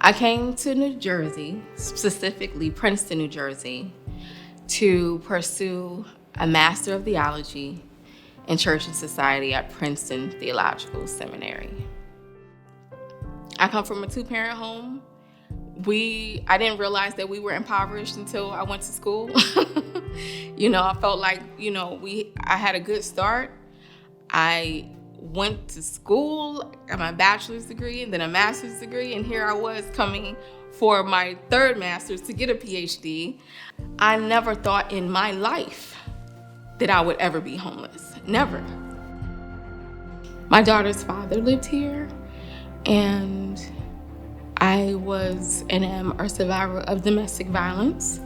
I came to New Jersey, specifically Princeton, New Jersey, to pursue a Master of Theology in Church and Society at Princeton Theological Seminary. I come from a two-parent home. I didn't realize that we were impoverished until I went to school. I felt like, I had a good start. I went to school, got my bachelor's degree and then a master's degree, and here I was coming for my third master's to get a PhD. I never thought in my life that I would ever be homeless, never. My daughter's father lived here, and I was and am a survivor of domestic violence,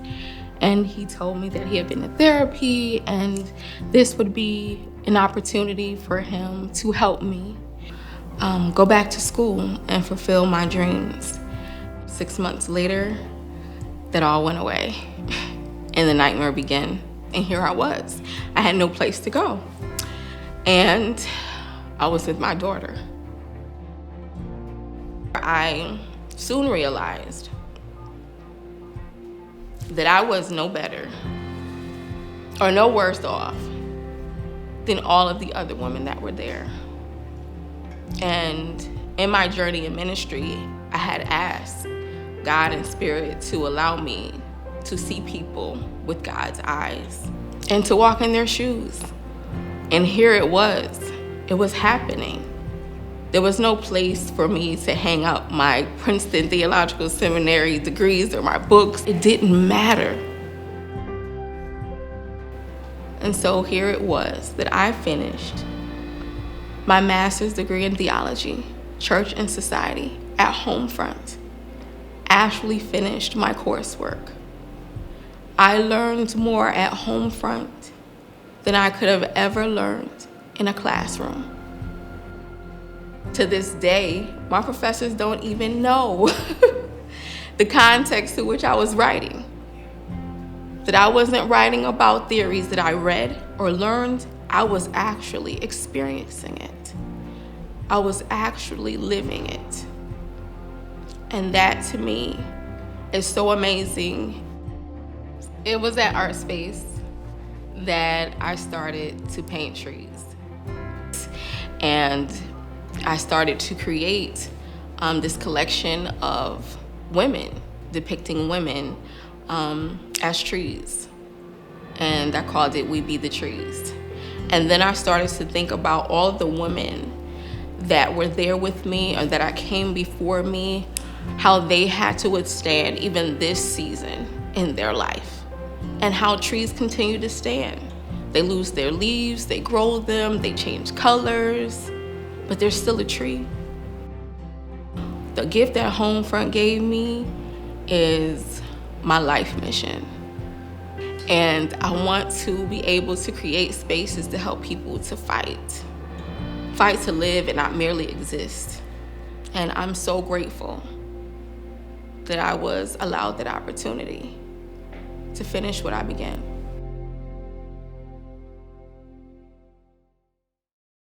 and he told me that he had been in therapy and this would be an opportunity for him to help me go back to school and fulfill my dreams. 6 months later, that all went away and the nightmare began. And here I was. I had no place to go. And I was with my daughter. I soon realized that I was no better or no worse off than all of the other women that were there. And in my journey in ministry, I had asked God in spirit to allow me to see people with God's eyes and to walk in their shoes. And here it was happening. There was no place for me to hang up my Princeton Theological Seminary degrees or my books. It didn't matter. And so here it was that I finished my master's degree in theology, church and society at HomeFront. Actually finished my coursework. I learned more at HomeFront than I could have ever learned in a classroom. To this day, my professors don't even know the context to which I was writing. That I wasn't writing about theories that I read or learned. I was actually experiencing it. I was actually living it. And that to me is so amazing. It was at Art Space that I started to paint trees. And I started to create this collection of women, depicting women as trees. And I called it We Be the Trees. And then I started to think about all of the women that were there with me or that I came before me, how they had to withstand even this season in their life, and how trees continue to stand. They lose their leaves, they grow them, they change colors, but they're still a tree. The gift that HomeFront gave me is my life mission. And I want to be able to create spaces to help people to fight to live and not merely exist. And I'm so grateful that I was allowed that opportunity to finish what I began.